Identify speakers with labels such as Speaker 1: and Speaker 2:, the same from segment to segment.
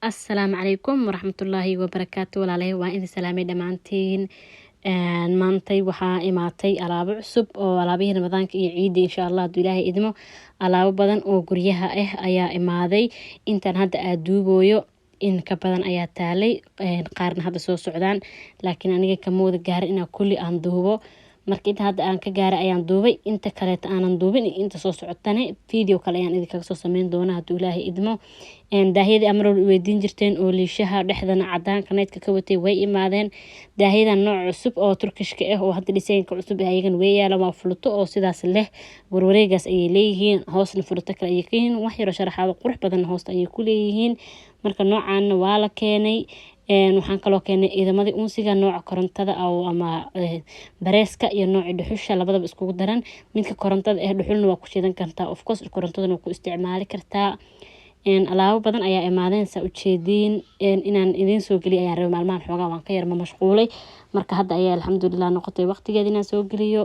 Speaker 1: السلام عليكم ورحمة الله وبركاته walaalay waan idin salaamay dhamaantiin maantay waxaa imaatay alaabo cusub oo alaabihii ramadaanka iyo ciida insha Allah haduu Ilaahay idmo alaabo badan oo guryaha ayaa imaaday intaan hadda aad duubayo in ka badan ayaa taalay qaarna hadda soo socdaan laakiin aniga kama wada gaarin inaan kulli aan duubo marka inta hadda aan ka gaaray ayaan duubay inta kale aanan duubin inta soo socotane video kale ayaan idinkaga soo sameyn doonaa haduu Ilaahay idmo daahiyada amrool weydiin jirteen oo liishaha dhexdana cadaanka needka ka watay way imaadeen daahiyada nooc cusub oo turkishka ah oo hadda dhisaynka cusub ayagan way yaalan waa fuluto oo sidaas leh warwareegaas ay leeyihiin hoosna fuluto kale ay yihiin wax yar sharaxaad qurux badan hoosta ay ku leeyihiin marka noocan waa la keenay waxaan kaloo keenay ciidamadii unsiga nooca korontada ama bareeska iyo nooca dhuxusha labadaba isku daran midka korontada dhuxulna waa ku shidan kartaa of course korontadana ku isticmaali kartaa alaabo badan ayaa imaadeen saa u jeedin inaan idin soo galiyo ayaan rabay maalmahan xoogaa waan ka yar mashquulay marka hadda ayaa alxamdulillah noqotay waqtigeeda inaan soo galiyo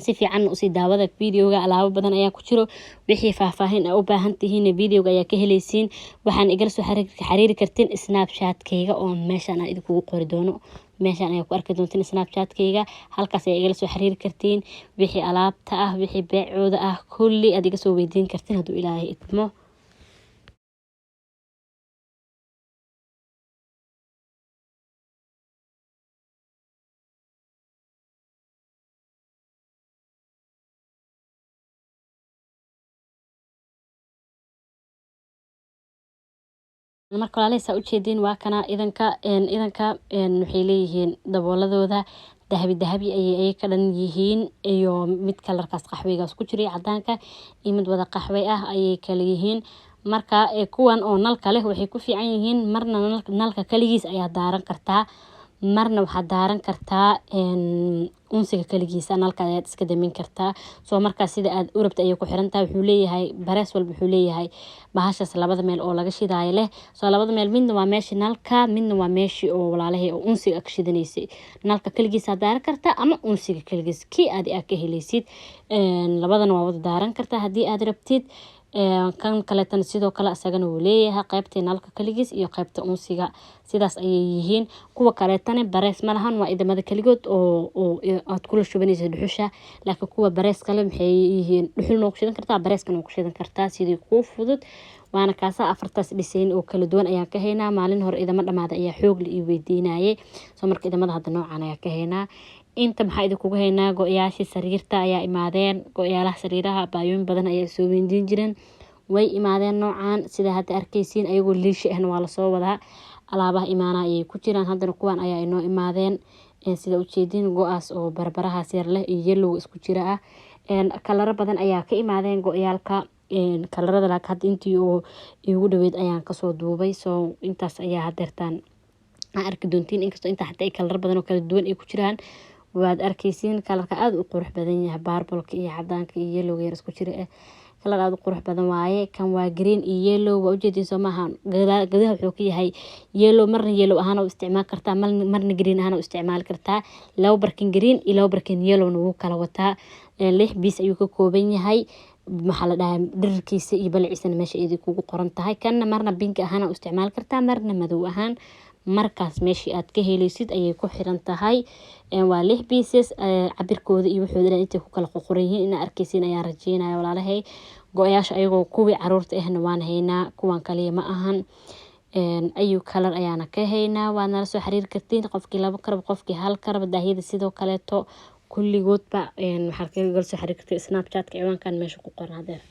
Speaker 1: si fiican u sii daawada videoga alaabo badan ayaa ku jiro wixii faahfaahin u baahan tihiin videoga ayaa ka helaysiin waxaan igala soo xiriiri kartiin snapchat-kayga oo meeshaan aan idinku qori doono meeshaan ayaa ku arki doontiin snapchat-kayga halkaas ayaa igala soo xiriiri kartiin wixii alaabta ah wixii beecooda ah kulli aad iga soo weydiin kartiin haduu Ilaahay idmo marka walaalay u jeedin waa kana idanka waxay leeyihiin dabooladooda dahabi ayay ka dhan yihiin iyo mid kalarkaas qaxweygaas ku jiray cadaanka iyo mid wada qaxwey ah ayay kala yihiin marka kuwan oo nalka leh waxay ku fiican yihiin marna nalka kaligiis ayaa daaran kartaa marna waxa daaran kartaa unsiga kaligiisa nalka ayaa iska damin kartaa soo marka sida aad u rabto ayay ku xirantahay wuxuu leeyahay barees walba wuxuu leeyahay bahashaas labada meel oo laga shidaayo leh soo labada meel midna waa meeshii nalka midna waa meeshii oo walaalahay oo unsiga ka shidanaysay nalka kaligiisa daaran kartaa ama unsiga kaligiis kii aad ka helaysid labadana waa wada daaran kartaa hadii aad rabtid kan kale tan sidoo kale asagana uu leeyahay qaybta nalka kaligiis iyo qaybta unsiga sidaas ayay yihiin kuwa kale tan barees ma lahan waa idamada kaligood oo aad kula shubanaysid dhuxusha laakiin kuwa barees kale maxay yihiin dhuxulna ku shidan kartaa bareeskana ku shidan kartaa sidii ku fudud waana kaasa afartaas dhisayn oo kala duwan ayaan ka haynaa maalin hore idama dhamaada ayaa xoog la ii weydiinayay soo marka idamada hadda noocan ayaa ka haynaa inta maxaa idinkugu haynaa go'yaashii sariirta ayaa imaadeen go'yaalaha sariiraha baayooyin badan ayaa soo weydiin jireen way imaadeen noocan sida hadda arkaysiin ayagoo liish ahna waa lasoo wadaa alaabaha imaana ayay ku jiraan haddana kuwan ayaa inoo imaadeen sida u jeedin go'aas oo barbarahaas yar leh iyo yellow isku jira ah kalaro badan ayaa ka imaadeen go'yaalka kalarada laakiin hadda intii oo igu dhaweyd ayaan kasoo duubay soo intaas ayaa hadeertaan arki doontiin inkastoo inta xataa ay kalar badan oo kala duwan ay ku jiraan waad arkaysiin kalarka aad u qurux badan yahay barbalka iyo cadaanka iyo yellow yar isku jira kalar aad u qurux badan waaye kan waa green iyo yellow waa ujeedin soo maaha gadaha wuxuu ka yahay yellow marna yellow ahaan u isticmaal kartaa marna green ahaan u isticmaal kartaa labo barkin green iyo labo barkin yellow wuu kala wataa 6 piece ayuu ka kooban yahay maxaa la dhahaa dhererkiisa iyo balciisana meesha ay kugu qoran tahay kana marna pink ahaan u isticmaal kartaa marna madow ahaan markaas meeshii aad ka helaysid ayay ku xiran tahay waa 6 pieces cabirkooda iyo wuxuu intay ku kala qoran yihiin in arkaysiin ayaa rajeynaya walaalahay go'yaasha ayagoo kuwii caruurta ahna waan haynaa kuwan kaliya ma ahan ayu kalar ayaana ka haynaa waa nala soo xiriir kartiin qofkii 2 karab qofkii 1 karab daahiyada sidoo kaleeto kulligoodba waxaad kaga soo xiriir kartiin snapchat-ka ciwaankan meesha ku qoran hadeer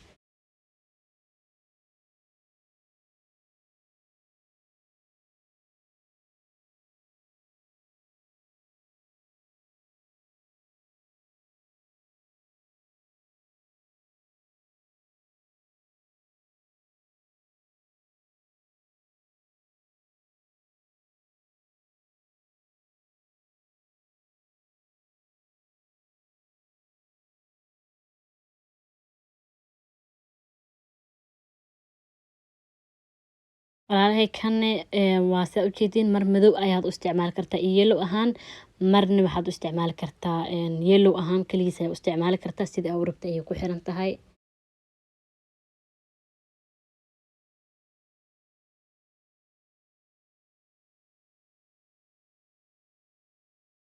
Speaker 1: walaalhay kan waa saa u jeedin mar madow ayaad u isticmaali kartaa iyo yellow ahaan marna waxaad u isticmaali kartaa yellow ahaan kaligiis ayaa u isticmaali kartaa sida aad u rabto ayay ku xiran tahay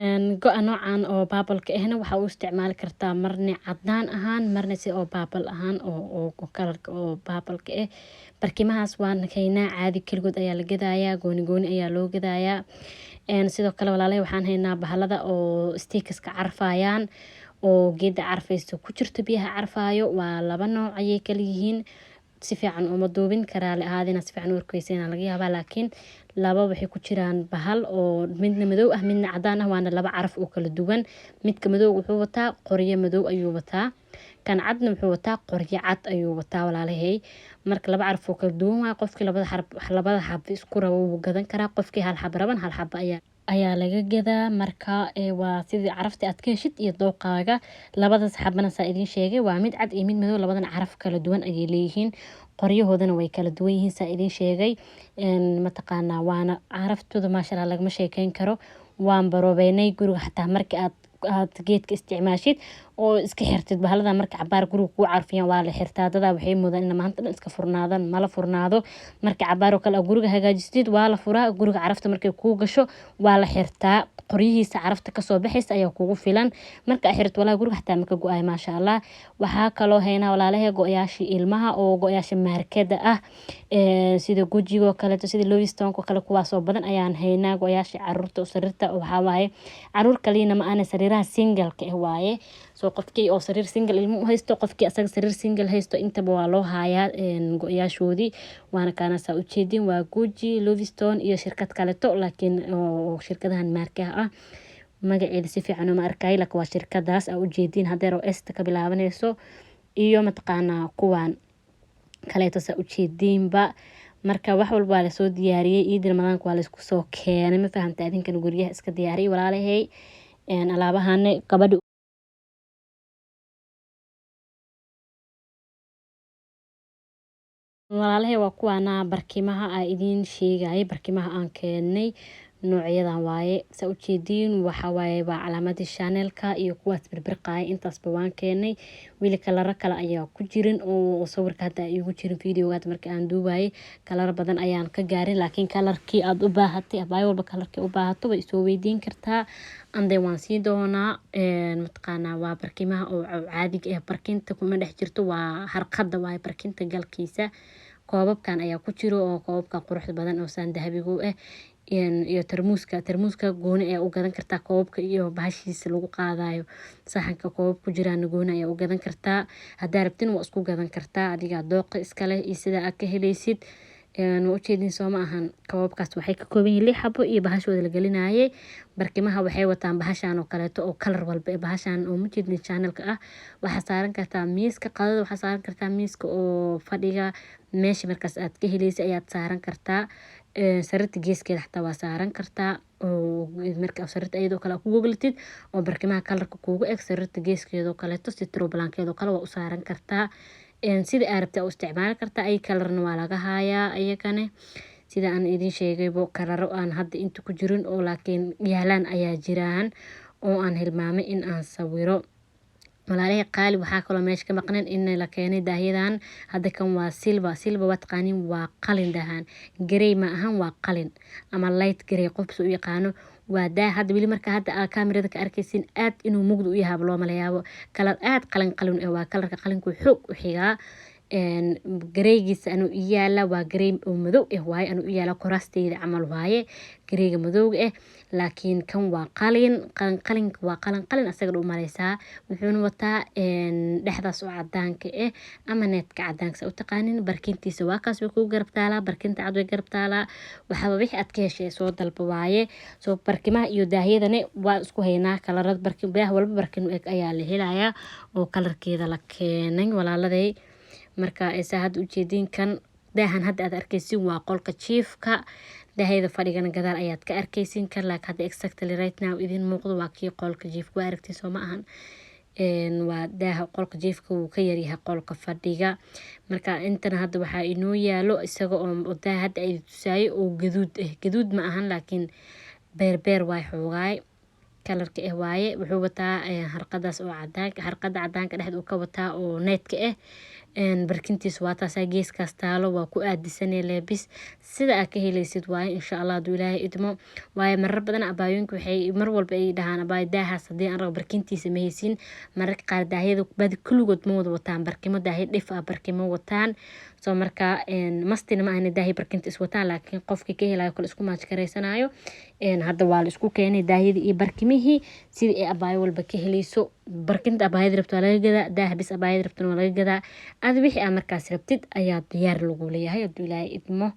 Speaker 1: go-a noocan oo baabalka ahna waxaa u isticmaali kartaa marna cadaan ahaan marna si oo baabal ahaan oo kalarka oo baabalka ah. barkimahaas waan haynaa caadi keligood ayaa la gadayaa, gooni gooni ayaa loo gadayaa. sidoo kale walaalahay waxaan haynaa bahalada oo stiikaska carfayaan oo geeda carfaysto ku jirto biyaha carfaayo. waa 2 nooc ayay kala yihiin. si fiican uma duubin karaa la ahaadina si fiican warkeysiina laga yaabaa, laakiin 2 waxay ku jiraan bahal oo midna madow ah midna cadaan ah, waana 2 caraf oo kala duwan. midka madow wuxuu wataa qoryo madow ayuu wataa, kan cadna wuxuu wataa qoryo cad ayuu wataa walaalahay. marka 2 caraf oo kala duwan waa qofkii labada xab isku rabo wuu gadan karaa, qofkii hal xab raban hal xab ayaa laga gadaa. marka waa sidii carafta aad ka heshid iyo dooqaaga. labadaas xabana saa idin sheegay waa mid cad iyo mid madow, labadan caraf kala duwan ayay leeyihiin, qoryahoodana way kala duwan yihiin saa idin sheegay. mataqaanaa waana caraftooda maasha Allah lagama sheekeyn karo. waan baroobeynay guriga xataa markii aad geedka isticmaashid oo iska xirtid bahalada marka cabaar guriga kuu carfiyaan waa la xirtaa. dadaa waxay moodaan in maanta dhan iska furnaadaan, mala furnaado. marka cabaar oo kale guriga hagaajistid waa la furaa, guriga carafta markay kuu gasho waa la xirtaa, qoryihiisa carafta kasoo baxaysa ayaa kugu filan. marka xirto walaa guriga xataa maka go-ay maasha Allah. waxaa kaloo haynaa walaalahay go-yaashii ilmaha oo go-yaasha maarkada ah, sida gujigo kale sida Loviston kale kuwaasoo badan ayaan haynaa. go-yaashii caruurta sariirta waxaa waaye caruur kaliina ma aana sariiraha single-ka waaye. soo qofkii oo sariir single ilmo u haysto, qofkii asaga sariir single haysto, intaba waa loo hayaa go-yaashoodii. waana kaana saa u jeedin waa Gucci, Loviston iyo shirkad kaleto, laakiin shirkadahan maarkaha ah magaceeda si fiican uma arkay, laakiin waa shirkadaas aa u jeedin hadeer oo esta ka bilaabanayso iyo mataqaanaa kuwan kaleeto saa u jeedinba. marka wax walba waa lasoo diyaariyey, ciid ramadaanka waa laisku soo keenay, ma fahamta adinkan guryaha iska diyaariyey walaalahay. alaabahan gabadha walaalahay waa kuwaana barkimaha aa idiin sheegayay, barkimaha aan keenay noocyadan waaye saa u jeedin. waxaa waaye waa calaamadii Chanel-ka iyo kuwaas birbirqaaya, intaasba waan keenay. weli kalara kale ayaa ku jirin oo sawirka hadda iigu jirin videogaad markii aan duubayay. kalara badan ayaan ka gaarin, laakiin kalarkii aad u baahatay abaayo walba kalarkii u baahato way isoo weydiin kartaa. ande waan sii doonaa. mataqaanaa waa barkimaha oo caadiga ah, barkinta kuma dhex jirto, waa harqada waaye barkinta galkiisa. koobabkan ayaa ku jiro oo koobabka quruxda badan oo saan dahabigu ah iyo tarmuuska gooni ayaa u gadan kartaa. koobabka iyo bahashiisa lagu qaadayo saxanka koobab ku jiraan gooni ayaa u gadan kartaa. haddaa rabtin waa isku gadan kartaa adiga dooqa iskale iyo sida aad ka helaysid. waa ujeedin soo ma ahan. koobabkaas waxay ka kooban yihiin 6 xabo iyo bahashooda la gelinayay. barkimaha waxay wataan bahashan oo kaleeto oo kalar walba bahashan oo mujeedin Chanel-ka ah. waxaa saaran kartaa miiska qadada, waxaa saaran kartaa miiska oo fadhiga, meesha markaas aad ka helaysa ayaad saaran kartaa. sariirta geeskeeda xataa waa saaran kartaa oo marka sariirta iyadoo kale ku goglatid oo barkimaha kalarka kuugu eg sariirta geeskeeda kaleeto si troblankeeda kale waa u saaran kartaa. sida aad rabtaa u isticmaali kartaa. ay kalarna waa laga hayaa ayagana sida aan idin sheegaybo kalaro aan hadda inta ku jirin oo laakiin yaalaan ayaa jiraan oo aan hilmaamay in aan sawiro. walaalahay qaali waxaa kaloo meesha ka maqneen in la keenay daahyadan. hadda kan waa silver waa taqaanin waa qalin dahan, grey ma ahan waa qalin ama light grey qofka u yaqaano. waa daah hadda weli marka hadda kaamirada ka arkaysin aad inuu mugdi u yahay loo malayaabo. kalar aad qalin waa kalarka qalinku xoog u xigaa. gareygiisa anu iyaala waa garey oo madow waaye anu iyaala koraasteeda camal waaye gareyga madowga laakiin kan waa qalinka waa qalin asaga u maleysaa. wuxuuna wataa dhexdaas oo cadaanka ama needka cadaanka u taqaanin. barkintiisa waa kaas way ku garab taalaa, barkinta cad way garab taalaa. waxaaba wixii aad ka heshay soo dalba waaye. soo barkimaha iyo daahyadana waa isku haynaa kalarada daah walba barkin u eg ayaa la helayaa oo kalarkeeda la keenay walaaladay. marka aysa hadda u jeedin kan daahan hadda aad arkaysin waa qolka jiifka. daahayda fadhigana gadaal ayaad ka arkaysin kan, laakiin hadda exactly right now idin muuqdo waa kii qolka jiifka. waa aragtay soo ma ahan. waa daaha qolka jiifka wuu ka yaryahay qolka fadhiga. marka intana hadda waxaa inoo yaalo isaga oo daa hadda ay tusaayo oo gaduud ma ahan laakiin beer waay xoogaay kalarka waaye. wuxuu wataa harqadaas oo cadaanka dhexda uu ka wataa oo needka barkintiisa waa taasaa geeskaas taalo waa ku aadisanee leebis sida aad ka helaysid waaye insha allah hadduu ilaahay idmo waaye marar badan abaayooyinka waxay mar walba ay dhahaan abaay daahaas haddii aan rabo barkintiisa ma haysin mararka qaar daahyada badi kulligood ma wada wataan barkimo daahyo dhif ah barkimo wataan soo markaa mastina ma ahna daahi barkinta is wataan laakiin qofkii ka helayo kale isku maajkareysanayo hadda waa la isku keenay daahyadii iyo barkimihii sidii ay abaayo walba ka helayso barkinta abaayada rabto waa laga gadaa daaha bis abaayada rabtona waa laga gadaa aad wixii aad markaas rabtid ayaa diyaar lagu leeyahay hadduu ilaahay idmo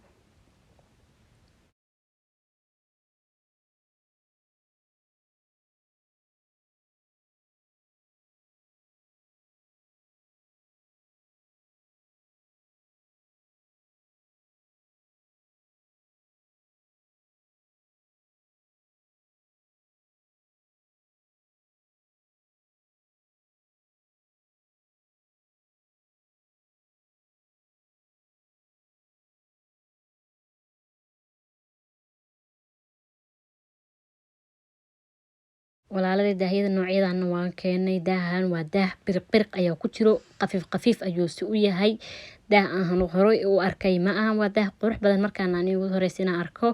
Speaker 1: walaaladii daahyada noocyadan waan keenay daahan waa daah biriq ayaa ku jiro qafiif ayuu si u yahay daah aan horey u arkay ma aha waa daah qurux badan markaan aan ugu horeysa inaan arko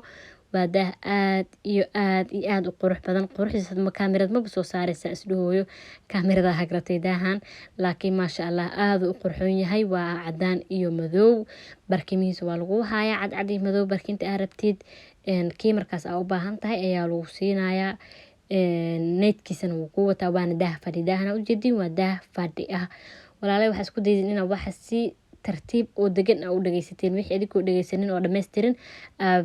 Speaker 1: waa daah aad iyo aad u qurux badan quruxdiisa kaamirad maba soo saaraysa isdhahooyo kaamirada hagratay daahan laakiin maasha allah aad u qurxoon yahay waa cadaan iyo madow barkimihiisa waa lagu hayaa cadcad iyo madow barkinta aad rabtid kii markaas aa u baahan tahay ayaa lagu siinayaa needkiisana wuu ku wataa waana daah fadhi daahana ujeedin waa daah fadhi ah walaalay waxaa isku daydin inaad waxa si tartiib oo degan u dhageysateen wixii adigoo dhageysanin oo dhammaystirin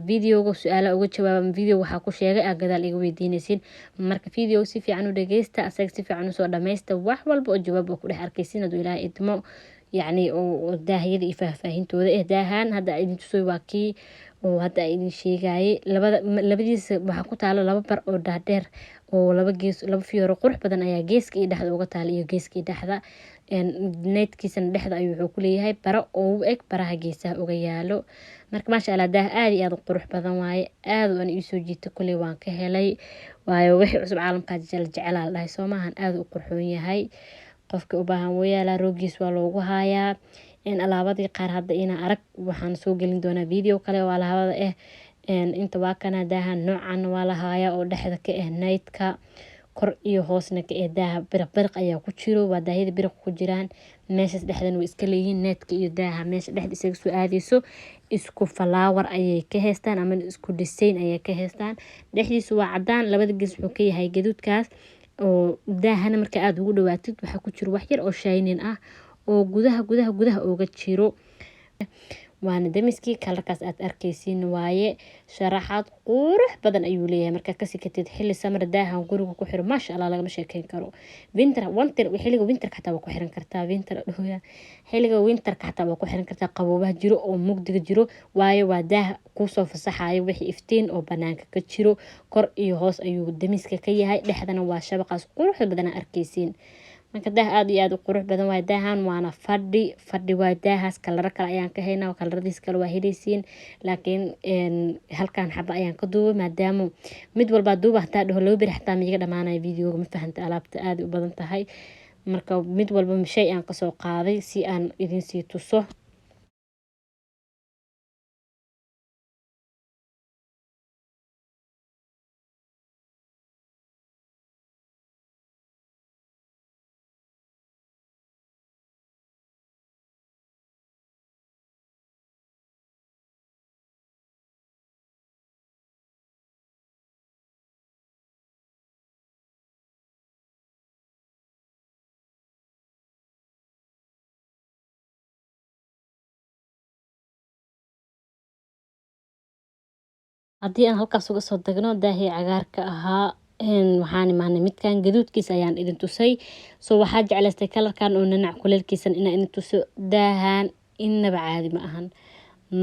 Speaker 1: videoga su-aala uga jawaaba video waxaa ku sheegay aa gadaal iga weydiinaysiin marka video si fiican u dhageysta asaga si fiican usoo dhammaysta wax walba oo jawaab oo ku dhex arkaysiin hadduu ilaahay idmo yacni oo daahyada iyo faahfaahintooda daahaan hadda idin tusoy waa kii oo hadda idin sheegayay labadiisa waxaa ku taalo laba bar oo dhaadheer oo laba fiyooro qurux badan ayaa geeska iyo dhexda uga taala iyo geeska iyo dhexda needkiisana dhexda ayuu wuxuu ku leeyahay baro oo u eg baraha geesaha uga yaalo marka maasha allah daah aad iyo aad u qurux badan waaye aad aan iisoo jiito kuley waan ka helay waayo wixii cusub caalamkaa jecelaa la dhahay soo maahan aad u qurxoon yahay qofka u baahan wuu yaalaa roogiis waa loogu haayaa alaabadii qaar hadda inaa arag waxaan soo gelin doonaa video kale oo alaabada inta waa kana daaha noocan waa la haayaa oo dhexda ka naydka kor iyo hoosna ka daaha biriq ayaa ku jiro waa daahyada biriq ku jiraan meeshaas dhexdan way iska leeyihiin needka iyo daaha meesha dhexda isaga soo aadayso isku falaawar ayay ka heystaan ama isku design ayay ka heystaan dhexdiisu waa cadaan labada gees wuxuu ka yahay gaduudkaas oo daahana marka aada ugu dhawaatid waxaa ku jiro wax yar oo shining ah oo gudaha uga jiro waana damiskii kalarkaas aad arkaysiin waaye sharaxaad qurux badan ayuu leeyahay markaa kasii katid xilli samar daahan guriga ku xiro maasha allah lagama sheekeyn karo xilliga winterka xataa waa ku xiran kartaa xilliga winterka xataa waa ku xiran kartaa qaboobaha jiro oo mugdiga jiro waayo waa daah kusoo fasaxayo wixii iftiin oo banaanka ka jiro kor iyo hoos ayuu damiska ka yahay dhexdana waa shabaqaas quruxda badan arkaysiin marka daah aad iyo aad u qurux badan waa daahan waana fadhi waa daahaas kalaro kale ayaan ka haynaa kalaradiis kale waa helaysiin laakiin halkan xaba ayaan ka duubay maadaama mid walbaa duuba hataa dhaho laba beri xataa miiga dhamaanaya videoga ma fahanta alaabta aad u badan tahay marka mid walba shay aan kasoo qaaday si aan idinsii tuso haddii aan halkaas uga soo dagno daahii cagaarka ahaa waxaan imaanay midkan gaduudkiisa ayaan idin tusay soo waxaa jeclaystay kalarkan oo nanac kuleelkiisan inaan idin tuso daahan inaba caadi ma ahan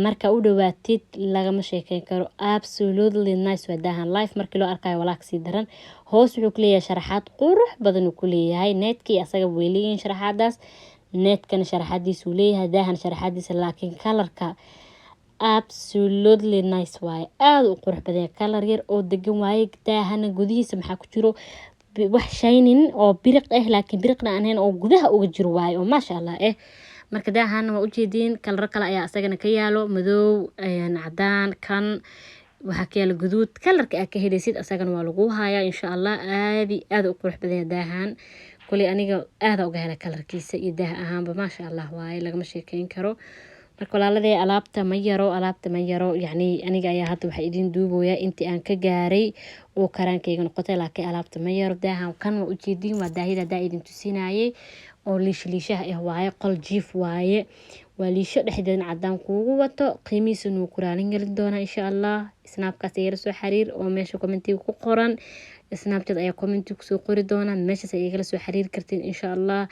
Speaker 1: marka u dhawaatid lagama sheekeyn karo absolutely nice waa daahan life markii loo arkayo walaa kasii daran hoos wuxuu kuleeyahay sharaxaad qurux badan uu kuleeyahay needkii asaga way leeyihiin sharaxaadaas needkana sharaxaadiisuu leeyahay daahan sharaxaadiisa laakiin kalarka absolutely nice waaye aada u qurux badan kalar yar oo degan waaye daahana gudihiisa maxaa ku jiro wax shining oo biriq laakiin biriqna aan ahayn oo gudaha uga jiro waaye oo maasha allah marka daahan waa ujeediin kalar kale ayaa asagana ka yaalo madow cadaan kan waxa ka yaalo guduud kalarka aad ka helaysid asagana waa lagu hayaa insha Allah aad u qurux badan daahan kulli aniga aad uga helay kalarkiisa iyo daah ahaanba ma sha Allah waaye lagama sheekeyn karo marka walaaladee alaabta ma yaro yacni aniga ayaa hadda waxa idin duubooyaa intii aan ka gaaray oo karaankayga noqotay laakiin alaabta ma yaro daahan kan waa ujeediin waa daahida daa idin tusinayay oo liisha waaye qol jiif waaye waa liisho dhexdeedna cadaan kuugu wato qiimihiisana wuu ku raalin gelin doonaa insha Allah snapkaas ayala soo xiriir oo meesha commentiga ku qoran snapchat ayaa commentiga kusoo qori doona meeshaas ay igala soo xiriiri kartiin insha Allah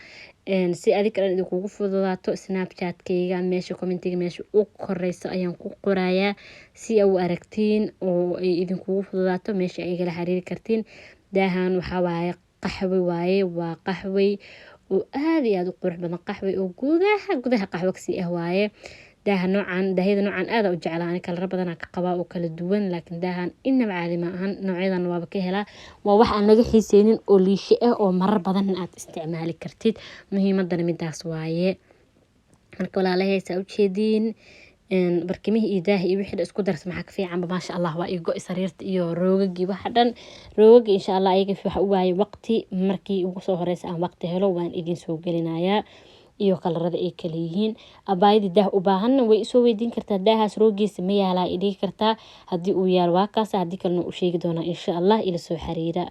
Speaker 1: si adig kale idinkugu fududaato snapchatkayga meesha commentiga meesha u koreyso ayaan ku qorayaa si aad u aragtiin oo ay idinkugu fududaato meesha ay igala xiriiri kartiin daahan waxa waaye qaxwi waaye waa qaxwi oo aad iyo aad u qurux badan qaxwi oo gudaha qaxwo kasi waaye daahida noocan aad u jeclaan kala badan ka qabaa oo kala duwan laakiin daahan inaba caadi ma ahan noocyadan waaba ka helaa waa wax aan laga xiiseynin oo liisho oo marar badan aad isticmaali kartid muhiimadana midaas waaye marka walaalahay saa u jeediin barkimihii iyo daahi iyo wixii isku darsan maxaa ka fiican ma sha Allah waa igo sariirta iyo roogagii waxa dhan roogagii insha Allah ayaga waxa u waayay waqti markii ugu soo horeysa aan waqti helo waan idin soo gelinayaa iyo kalarada ay kala yihiin abaaydi daah u baahan way soo weydiin kartaa daahaas roogiisa ma yaalaa idii kartaa hadii uu yaal waa kaas hadii kalena u sheegi doona insha Allah ila soo xiriira